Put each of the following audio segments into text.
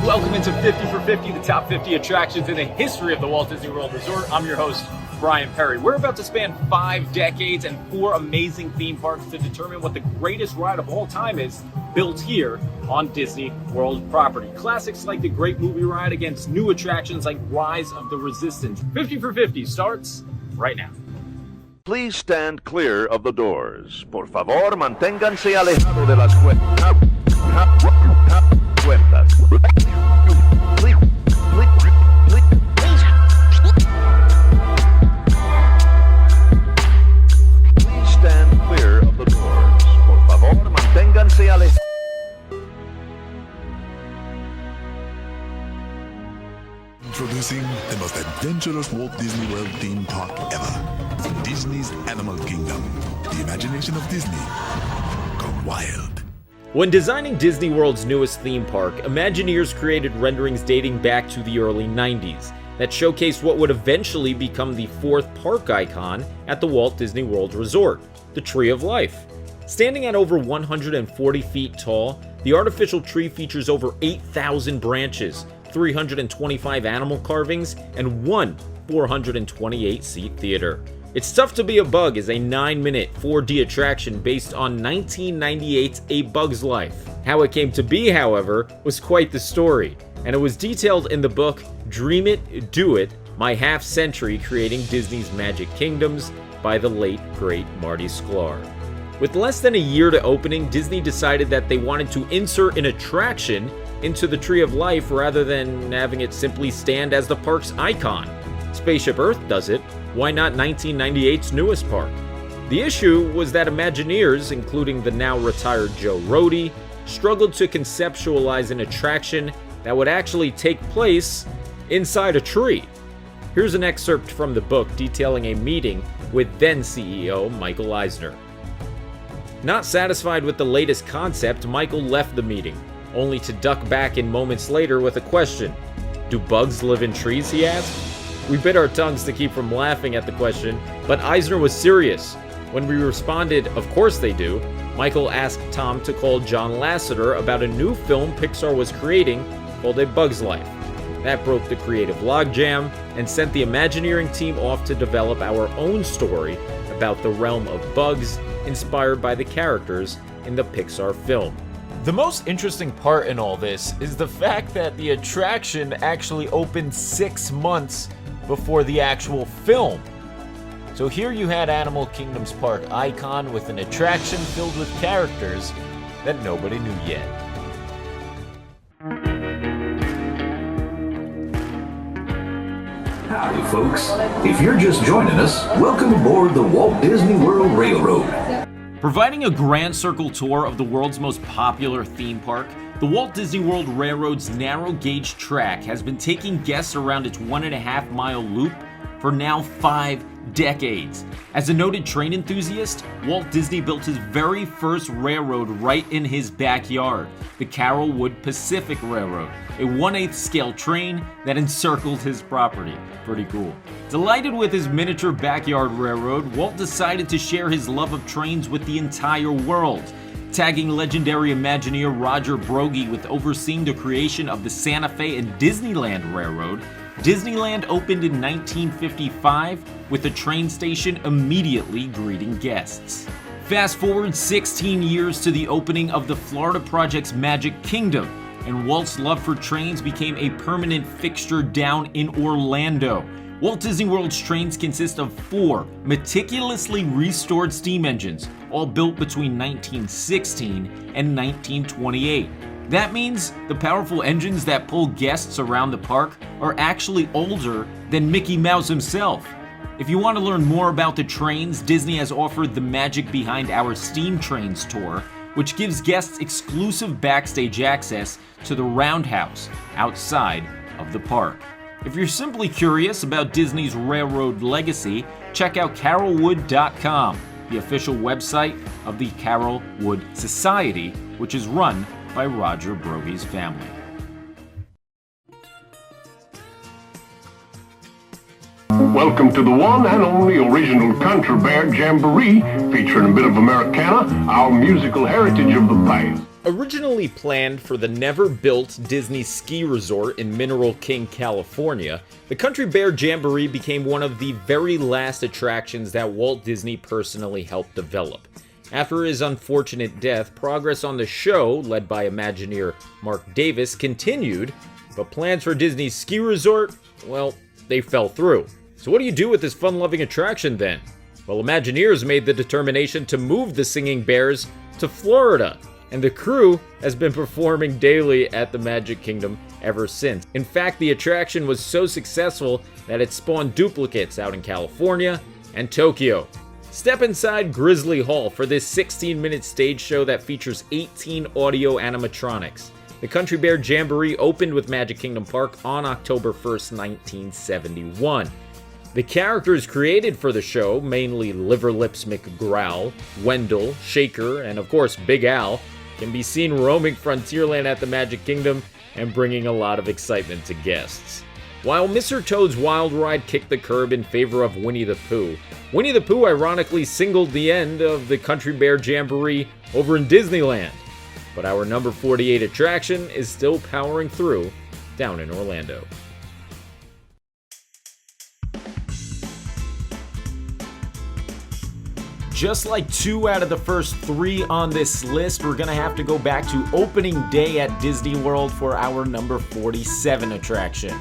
Welcome into 50 for 50, the top 50 attractions in the history of the Walt Disney World Resort. I'm your host, Bryan Perri. We're about to span 5 decades and 4 amazing theme parks to determine what the greatest ride of all time is built here on Disney World property. Classics like the Great Movie Ride against new attractions like Rise of the Resistance. 50 for 50 starts right now. Please stand clear of the doors. Por favor, manténganse alejado de las cuentas. Please stand clear of the doors. Por favor, manténganse alejados. Introducing the most adventurous Walt Disney World theme park ever. Disney's Animal Kingdom. The imagination of Disney gone wild. When designing Disney World's newest theme park, Imagineers created renderings dating back to the early 90s that showcased what would eventually become the 4th park icon at the Walt Disney World Resort, the Tree of Life. Standing at over 140 feet tall, the artificial tree features over 8,000 branches, 325 animal carvings, and one 428-seat theater. It's Tough to Be a Bug is a 9-minute 4D attraction based on 1998's A Bug's Life. How it came to be, however, was quite the story, and it was detailed in the book Dream It, Do It, My Half-Century Creating Disney's Magic Kingdoms by the late, great Marty Sklar. With less than a year to opening, Disney decided that they wanted to insert an attraction into the Tree of Life rather than having it simply stand as the park's icon. Spaceship Earth does it, why not 1998's newest park? The issue was that Imagineers, including the now retired Joe Rohde, struggled to conceptualize an attraction that would actually take place inside a tree. Here's an excerpt from the book detailing a meeting with then CEO Michael Eisner. Not satisfied with the latest concept, Michael left the meeting, only to duck back in moments later with a question. Do bugs live in trees, he asked? We bit our tongues to keep from laughing at the question, but Eisner was serious. When we responded, of course they do, Michael asked Tom to call John Lasseter about a new film Pixar was creating called A Bug's Life. That broke the creative logjam and sent the Imagineering team off to develop our own story about the realm of bugs inspired by the characters in the Pixar film. The most interesting part in all this is the fact that the attraction actually opened 6 months before the actual film. So here you had Animal Kingdom's park icon with an attraction filled with characters that nobody knew yet. Howdy folks, if you're just joining us, welcome aboard the Walt Disney World Railroad. Providing a grand circle tour of the world's most popular theme park, the Walt Disney World Railroad's narrow gauge track has been taking guests around its 1.5-mile loop for now 5 decades. As a noted train enthusiast, Walt Disney built his very first railroad right in his backyard, the Carrollwood Pacific Railroad, a 1/8 scale train that encircled his property. Pretty cool. Delighted with his miniature backyard railroad, Walt decided to share his love of trains with the entire world, tagging legendary Imagineer Roger Broggie with overseeing the creation of the Santa Fe and Disneyland Railroad. Disneyland opened in 1955 with a train station immediately greeting guests. Fast forward 16 years to the opening of the Florida Project's Magic Kingdom, and Walt's love for trains became a permanent fixture down in Orlando. Walt Disney World's trains consist of 4 meticulously restored steam engines, all built between 1916 and 1928. That means the powerful engines that pull guests around the park are actually older than Mickey Mouse himself. If you want to learn more about the trains, Disney has offered the magic behind our Steam Trains tour, which gives guests exclusive backstage access to the Roundhouse outside of the park. If you're simply curious about Disney's railroad legacy, check out Carrollwood.com, the official website of the Carrollwood Society, which is run by Roger Broggie's family. Welcome to the one and only original Country Bear Jamboree, featuring a bit of Americana, our musical heritage of the past. Originally planned for the never-built Disney ski resort in Mineral King, California, the Country Bear Jamboree became one of the very last attractions that Walt Disney personally helped develop. After his unfortunate death, progress on the show, led by Imagineer Mark Davis, continued, but plans for Disney's ski resort, well, they fell through. So what do you do with this fun-loving attraction then? Well, Imagineers made the determination to move the Singing Bears to Florida, and the crew has been performing daily at the Magic Kingdom ever since. In fact, the attraction was so successful that it spawned duplicates out in California and Tokyo. Step inside Grizzly Hall for this 16-minute stage show that features 18 audio animatronics. The Country Bear Jamboree opened with Magic Kingdom Park on October 1st, 1971. The characters created for the show, mainly Liverlips McGrowl, Wendell, Shaker, and of course Big Al, can be seen roaming Frontierland at the Magic Kingdom and bringing a lot of excitement to guests. While Mr. Toad's Wild Ride kicked the curb in favor of Winnie the Pooh ironically singled the end of the Country Bear Jamboree over in Disneyland. But our number 48 attraction is still powering through down in Orlando. Just like 2 out of the first 3 on this list, we're gonna have to go back to opening day at Disney World for our number 47 attraction.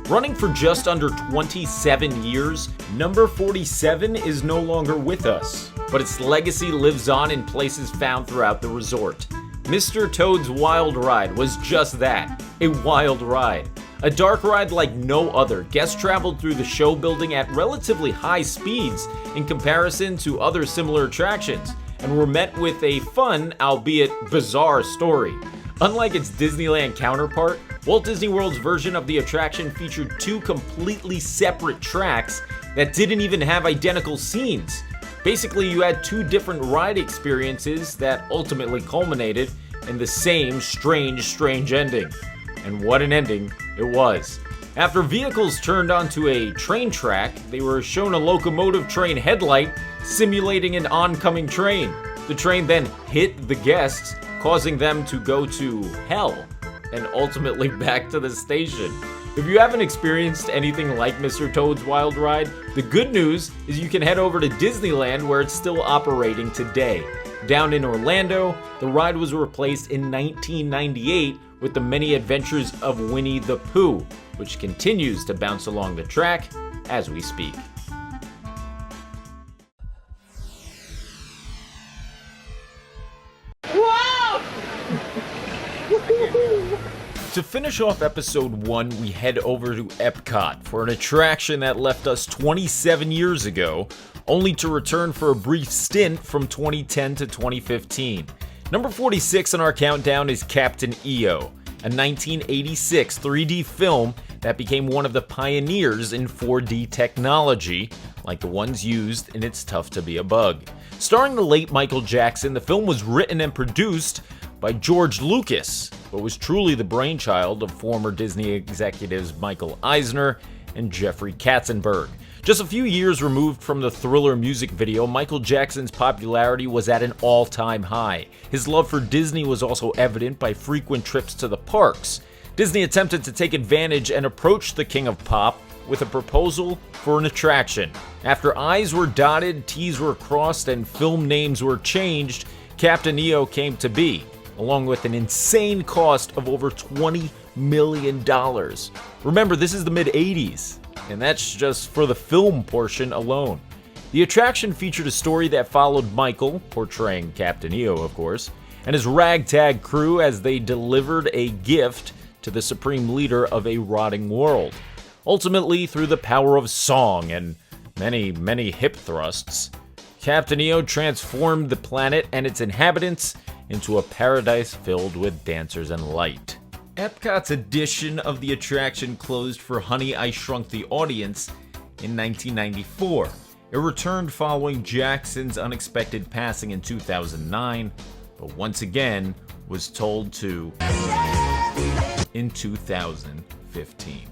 Running for just under 27 years, number 47 is no longer with us, but its legacy lives on in places found throughout the resort. Mr. Toad's Wild Ride was just that, a wild ride. A dark ride like no other. Guests traveled through the show building at relatively high speeds in comparison to other similar attractions, and were met with a fun, albeit bizarre, story. Unlike its Disneyland counterpart, Walt Disney World's version of the attraction featured 2 completely separate tracks that didn't even have identical scenes. Basically, you had 2 different ride experiences that ultimately culminated in the same strange ending. And what an ending it was. After vehicles turned onto a train track, they were shown a locomotive train headlight simulating an oncoming train. The train then hit the guests, causing them to go to hell and ultimately back to the station. If you haven't experienced anything like Mr. Toad's Wild Ride, the good news is you can head over to Disneyland where it's still operating today. Down in Orlando, the ride was replaced in 1998 with the Many Adventures of Winnie the Pooh, which continues to bounce along the track as we speak. To finish off episode 1, we head over to Epcot for an attraction that left us 27 years ago, only to return for a brief stint from 2010 to 2015. Number 46 on our countdown is Captain EO, a 1986 3D film that became one of the pioneers in 4D technology, like the ones used in It's Tough to Be a Bug. Starring the late Michael Jackson, the film was written and produced by George Lucas, but was truly the brainchild of former Disney executives Michael Eisner and Jeffrey Katzenberg. Just a few years removed from the Thriller music video, Michael Jackson's popularity was at an all-time high. His love for Disney was also evident by frequent trips to the parks. Disney attempted to take advantage and approached the King of Pop with a proposal for an attraction. After I's were dotted, T's were crossed, and film names were changed, Captain EO came to be, along with an insane cost of over $20 million. Remember, this is the mid-'80s, and that's just for the film portion alone. The attraction featured a story that followed Michael, portraying Captain EO of course, and his ragtag crew as they delivered a gift to the supreme leader of a rotting world. Ultimately, through the power of song and many hip thrusts, Captain EO transformed the planet and its inhabitants into a paradise filled with dancers and light. Epcot's edition of the attraction closed for Honey, I Shrunk the Audience in 1994. It returned following Jackson's unexpected passing in 2009, but once again was told to in 2015.